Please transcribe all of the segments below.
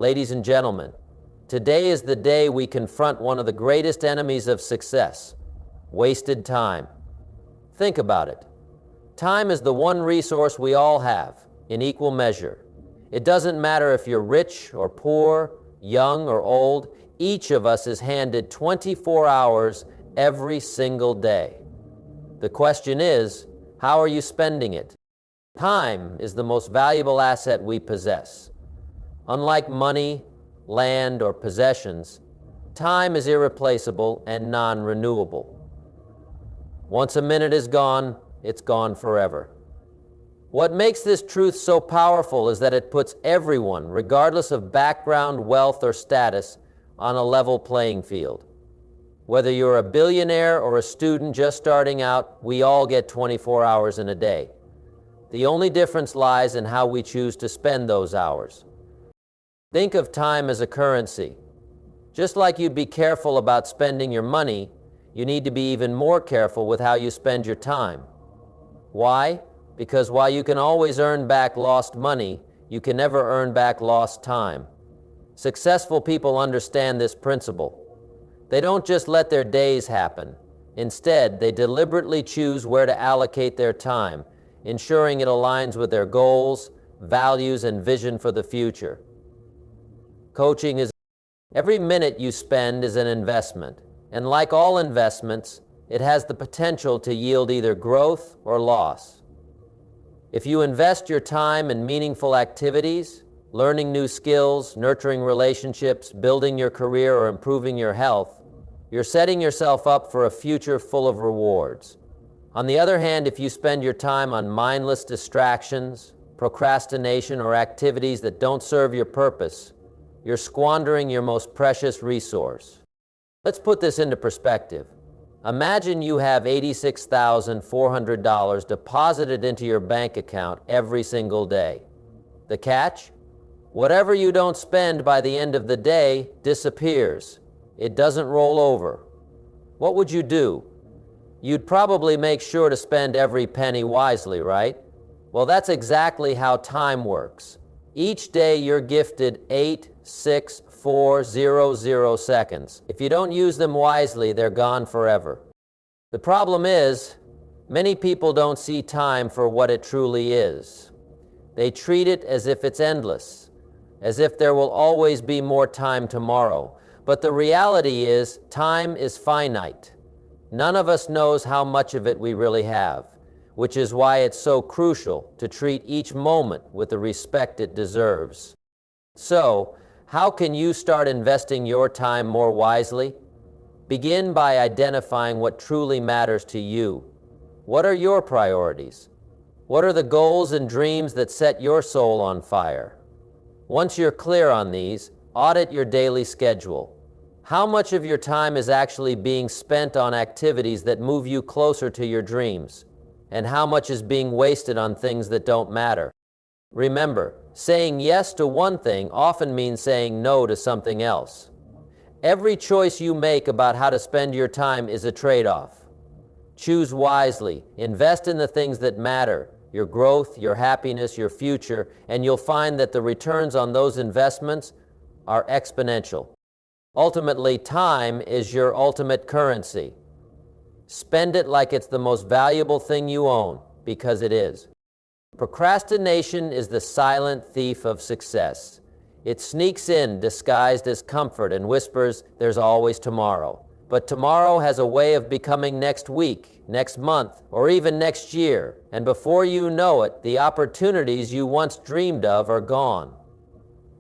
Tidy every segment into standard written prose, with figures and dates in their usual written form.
Ladies and gentlemen, today is the day we confront one of the greatest enemies of success: wasted time. Think about it. Time is the one resource we all have, in equal measure. It doesn't matter if you're rich or poor, young or old, each of us is handed 24 hours every single day. The question is, how are you spending it? Time is the most valuable asset we possess. Unlike money, land, or possessions, time is irreplaceable and non-renewable. Once a minute is gone, it's gone forever. What makes this truth so powerful is that it puts everyone, regardless of background, wealth, or status, on a level playing field. Whether you're a billionaire or a student just starting out, we all get 24 hours in a day. The only difference lies in how we choose to spend those hours. Think of time as a currency. Just like you'd be careful about spending your money, you need to be even more careful with how you spend your time. Why? Because while you can always earn back lost money, you can never earn back lost time. Successful people understand this principle. They don't just let their days happen. Instead, they deliberately choose where to allocate their time, ensuring it aligns with their goals, values, and vision for the future. Coaching is every minute you spend is an investment, and like all investments, it has the potential to yield either growth or loss. If you invest your time in meaningful activities, learning new skills, nurturing relationships, building your career, or improving your health, you're setting yourself up for a future full of rewards. On the other hand, if you spend your time on mindless distractions, procrastination, or activities that don't serve your purpose, you're squandering your most precious resource. Let's put this into perspective. Imagine you have $86,400 deposited into your bank account every single day. The catch? Whatever you don't spend by the end of the day disappears. It doesn't roll over. What would you do? You'd probably make sure to spend every penny wisely, right? Well, that's exactly how time works. Each day you're gifted 86400 seconds. If you don't use them wisely, they're gone forever. The problem is, many people don't see time for what it truly is. They treat it as if it's endless, as if there will always be more time tomorrow. But the reality is, time is finite. None of us knows how much of it we really have, which is why it's so crucial to treat each moment with the respect it deserves. So, how can you start investing your time more wisely? Begin by identifying what truly matters to you. What are your priorities? What are the goals and dreams that set your soul on fire? Once you're clear on these, audit your daily schedule. How much of your time is actually being spent on activities that move you closer to your dreams? And how much is being wasted on things that don't matter? Remember, saying yes to one thing often means saying no to something else. Every choice you make about how to spend your time is a trade-off. Choose wisely, invest in the things that matter, your growth, your happiness, your future, and you'll find that the returns on those investments are exponential. Ultimately, time is your ultimate currency. Spend it like it's the most valuable thing you own, because it is. Procrastination is the silent thief of success. It sneaks in disguised as comfort and whispers, "There's always tomorrow." But tomorrow has a way of becoming next week, next month, or even next year. And before you know it, the opportunities you once dreamed of are gone.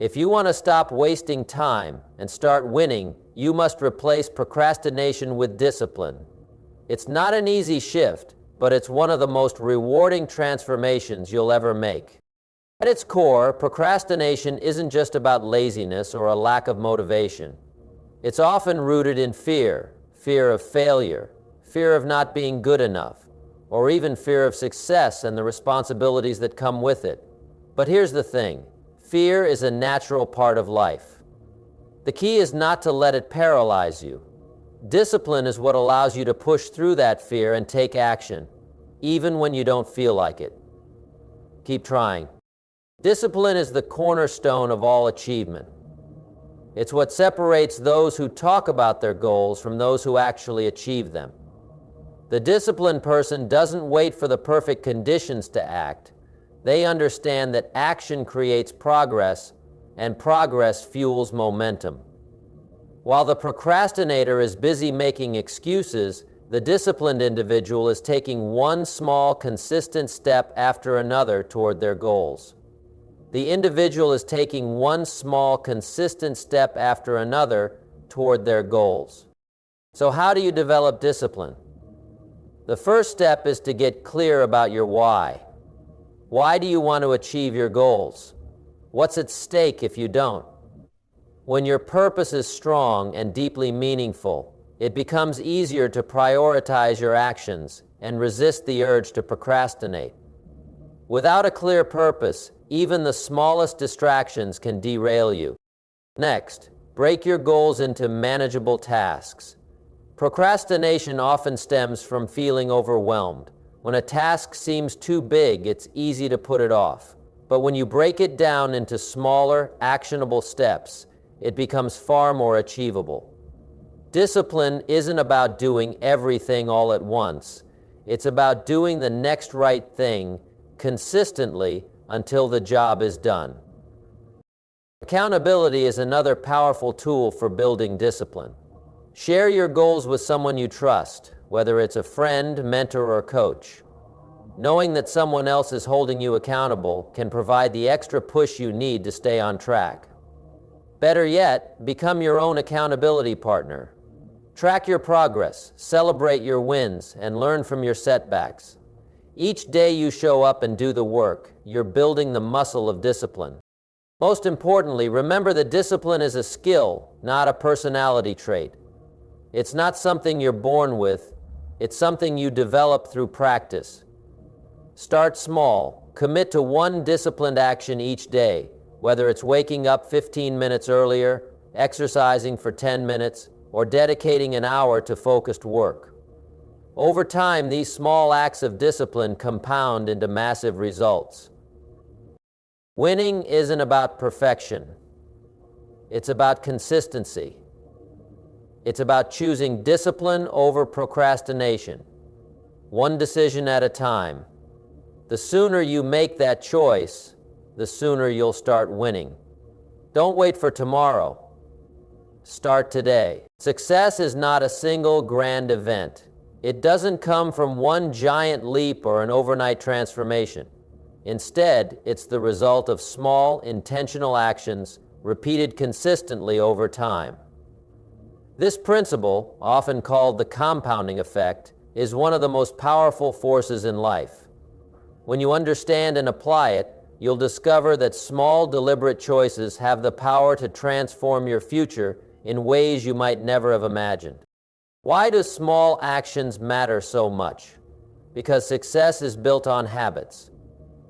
If you want to stop wasting time and start winning, you must replace procrastination with discipline. It's not an easy shift, but it's one of the most rewarding transformations you'll ever make. At its core, procrastination isn't just about laziness or a lack of motivation. It's often rooted in fear, fear of failure, fear of not being good enough, or even fear of success and the responsibilities that come with it. But here's the thing, fear is a natural part of life. The key is not to let it paralyze you. Discipline is what allows you to push through that fear and take action, even when you don't feel like it. Keep trying. Discipline is the cornerstone of all achievement. It's what separates those who talk about their goals from those who actually achieve them. The disciplined person doesn't wait for the perfect conditions to act. They understand that action creates progress, and progress fuels momentum. While the procrastinator is busy making excuses, the disciplined individual is taking one small, consistent step after another toward their goals. The individual is taking one small, consistent step after another toward their goals. So how do you develop discipline? The first step is to get clear about your why. Why do you want to achieve your goals? What's at stake if you don't? When your purpose is strong and deeply meaningful, it becomes easier to prioritize your actions and resist the urge to procrastinate. Without a clear purpose, even the smallest distractions can derail you. Next, break your goals into manageable tasks. Procrastination often stems from feeling overwhelmed. When a task seems too big, it's easy to put it off. But when you break it down into smaller, actionable steps, it becomes far more achievable. Discipline isn't about doing everything all at once. It's about doing the next right thing consistently until the job is done. Accountability is another powerful tool for building discipline. Share your goals with someone you trust, whether it's a friend, mentor, or coach. Knowing that someone else is holding you accountable can provide the extra push you need to stay on track. Better yet, become your own accountability partner. Track your progress, celebrate your wins, and learn from your setbacks. Each day you show up and do the work, you're building the muscle of discipline. Most importantly, remember that discipline is a skill, not a personality trait. It's not something you're born with, it's something you develop through practice. Start small, commit to one disciplined action each day, whether it's waking up 15 minutes earlier, exercising for 10 minutes, or dedicating an hour to focused work. Over time, these small acts of discipline compound into massive results. Winning isn't about perfection. It's about consistency. It's about choosing discipline over procrastination, one decision at a time. The sooner you make that choice, the sooner you'll start winning. Don't wait for tomorrow. Start today. Success is not a single grand event. It doesn't come from one giant leap or an overnight transformation. Instead, it's the result of small, intentional actions repeated consistently over time. This principle, often called the compounding effect, is one of the most powerful forces in life. When you understand and apply it, you'll discover that small, deliberate choices have the power to transform your future in ways you might never have imagined. Why do small actions matter so much? Because success is built on habits.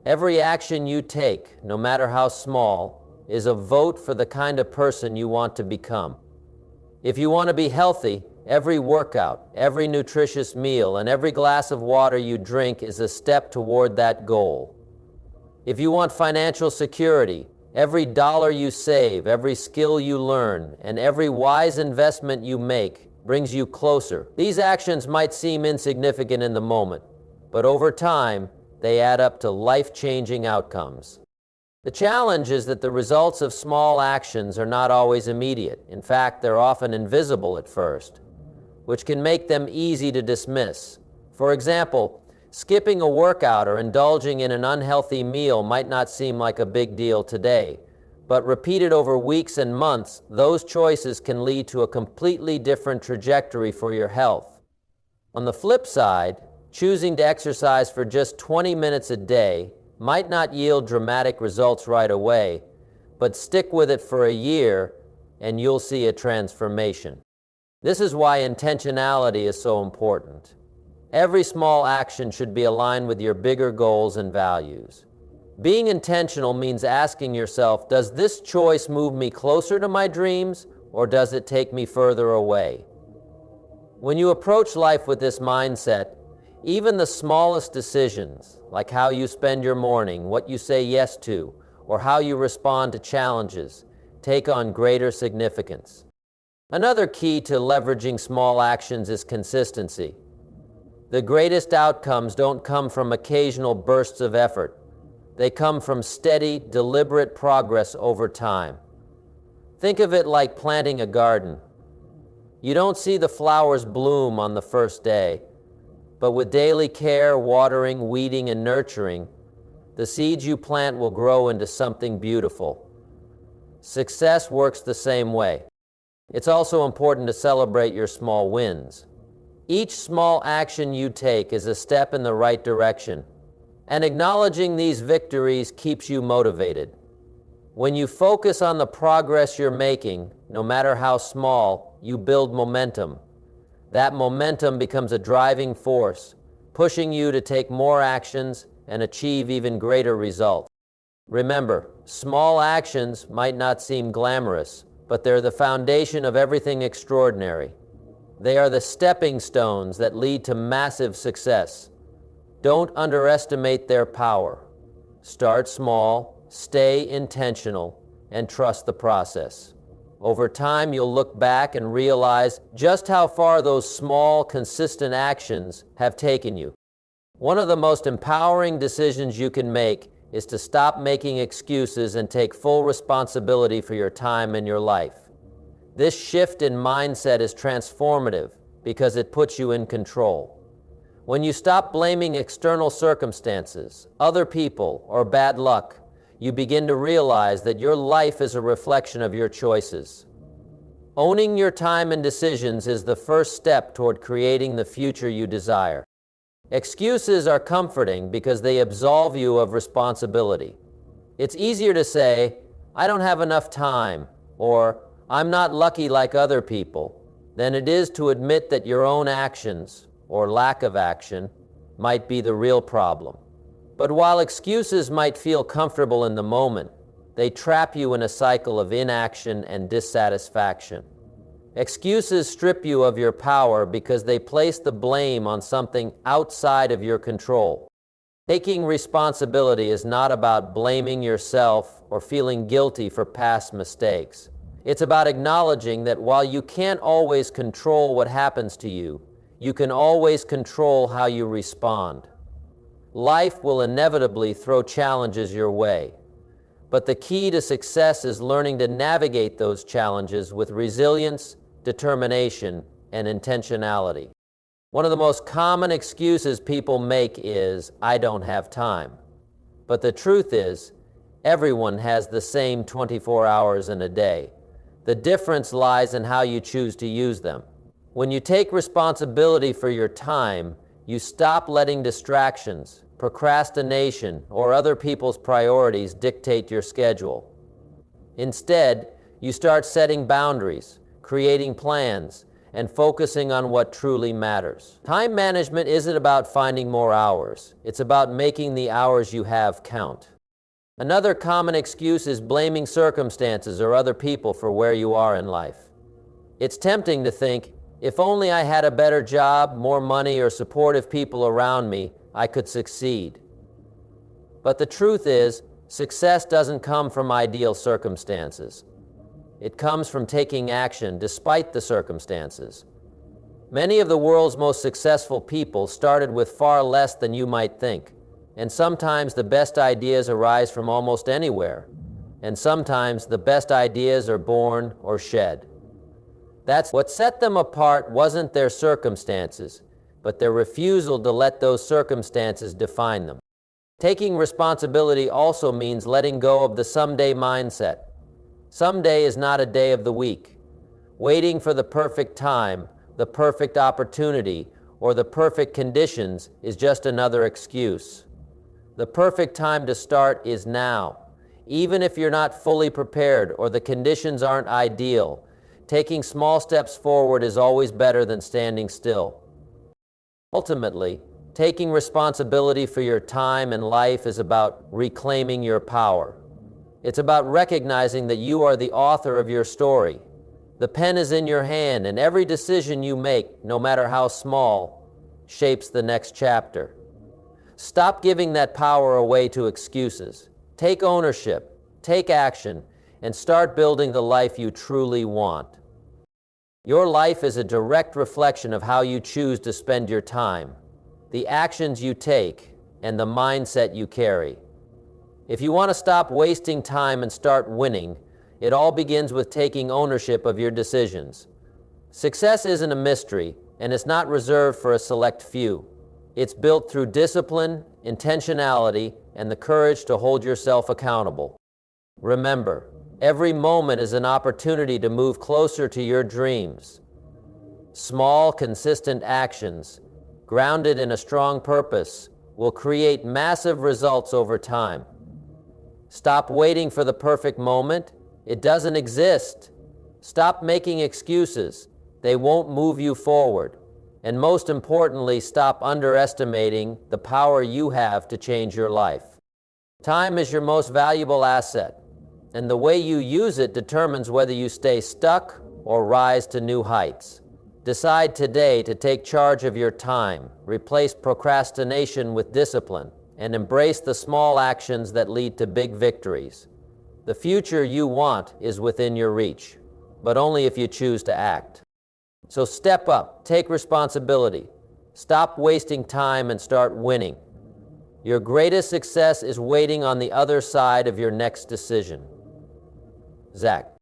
Every action you take, no matter how small, is a vote for the kind of person you want to become. If you want to be healthy, every workout, every nutritious meal, and every glass of water you drink is a step toward that goal. If you want financial security, every dollar you save, every skill you learn, and every wise investment you make brings you closer. These actions might seem insignificant in the moment, but over time, they add up to life-changing outcomes. The challenge is that the results of small actions are not always immediate. In fact, they're often invisible at first, which can make them easy to dismiss. For example, skipping a workout or indulging in an unhealthy meal might not seem like a big deal today, but repeated over weeks and months, those choices can lead to a completely different trajectory for your health. On the flip side, choosing to exercise for just 20 minutes a day might not yield dramatic results right away, but stick with it for a year and you'll see a transformation. This is why intentionality is so important. Every small action should be aligned with your bigger goals and values. Being intentional means asking yourself, does this choice move me closer to my dreams, or does it take me further away? When you approach life with this mindset, even the smallest decisions, like how you spend your morning, what you say yes to, or how you respond to challenges, take on greater significance. Another key to leveraging small actions is consistency. The greatest outcomes don't come from occasional bursts of effort. They come from steady, deliberate progress over time. Think of it like planting a garden. You don't see the flowers bloom on the first day, but with daily care, watering, weeding, and nurturing, the seeds you plant will grow into something beautiful. Success works the same way. It's also important to celebrate your small wins. Each small action you take is a step in the right direction, and acknowledging these victories keeps you motivated. When you focus on the progress you're making, no matter how small, you build momentum. That momentum becomes a driving force, pushing you to take more actions and achieve even greater results. Remember, small actions might not seem glamorous, but they're the foundation of everything extraordinary. They are the stepping stones that lead to massive success. Don't underestimate their power. Start small, stay intentional, and trust the process. Over time, you'll look back and realize just how far those small, consistent actions have taken you. One of the most empowering decisions you can make is to stop making excuses and take full responsibility for your time and your life. This shift in mindset is transformative because it puts you in control. When you stop blaming external circumstances, other people, or bad luck, you begin to realize that your life is a reflection of your choices. Owning your time and decisions is the first step toward creating the future you desire. Excuses are comforting because they absolve you of responsibility. It's easier to say, "I don't have enough time," or "I'm not lucky like other people," than it is to admit that your own actions, or lack of action, might be the real problem. But while excuses might feel comfortable in the moment, they trap you in a cycle of inaction and dissatisfaction. Excuses strip you of your power because they place the blame on something outside of your control. Taking responsibility is not about blaming yourself or feeling guilty for past mistakes. It's about acknowledging that while you can't always control what happens to you, you can always control how you respond. Life will inevitably throw challenges your way, but the key to success is learning to navigate those challenges with resilience, determination, and intentionality. One of the most common excuses people make is, "I don't have time." But the truth is, everyone has the same 24 hours in a day. The difference lies in how you choose to use them. When you take responsibility for your time, you stop letting distractions, procrastination, or other people's priorities dictate your schedule. Instead, you start setting boundaries, creating plans, and focusing on what truly matters. Time management isn't about finding more hours. It's about making the hours you have count. Another common excuse is blaming circumstances or other people for where you are in life. It's tempting to think, if only I had a better job, more money, or supportive people around me, I could succeed. But the truth is, success doesn't come from ideal circumstances. It comes from taking action despite the circumstances. Many of the world's most successful people started with far less than you might think, and sometimes the best ideas arise from almost anywhere, and sometimes the best ideas are born or shed. That's what set them apart wasn't their circumstances, but their refusal to let those circumstances define them. Taking responsibility also means letting go of the someday mindset. Someday is not a day of the week. Waiting for the perfect time, the perfect opportunity, or the perfect conditions is just another excuse. The perfect time to start is now. Even if you're not fully prepared or the conditions aren't ideal, taking small steps forward is always better than standing still. Ultimately, taking responsibility for your time and life is about reclaiming your power. It's about recognizing that you are the author of your story. The pen is in your hand, and every decision you make, no matter how small, shapes the next chapter. Stop giving that power away to excuses. Take ownership, take action, and start building the life you truly want. Your life is a direct reflection of how you choose to spend your time, the actions you take, and the mindset you carry. If you want to stop wasting time and start winning, it all begins with taking ownership of your decisions. Success isn't a mystery, and it's not reserved for a select few. It's built through discipline, intentionality, and the courage to hold yourself accountable. Remember, every moment is an opportunity to move closer to your dreams. Small, consistent actions, grounded in a strong purpose, will create massive results over time. Stop waiting for the perfect moment. It doesn't exist. Stop making excuses. They won't move you forward. And most importantly, stop underestimating the power you have to change your life. Time is your most valuable asset, and the way you use it determines whether you stay stuck or rise to new heights. Decide today to take charge of your time, replace procrastination with discipline, and embrace the small actions that lead to big victories. The future you want is within your reach, but only if you choose to act. So step up, take responsibility, stop wasting time and start winning. Your greatest success is waiting on the other side of your next decision. Zach.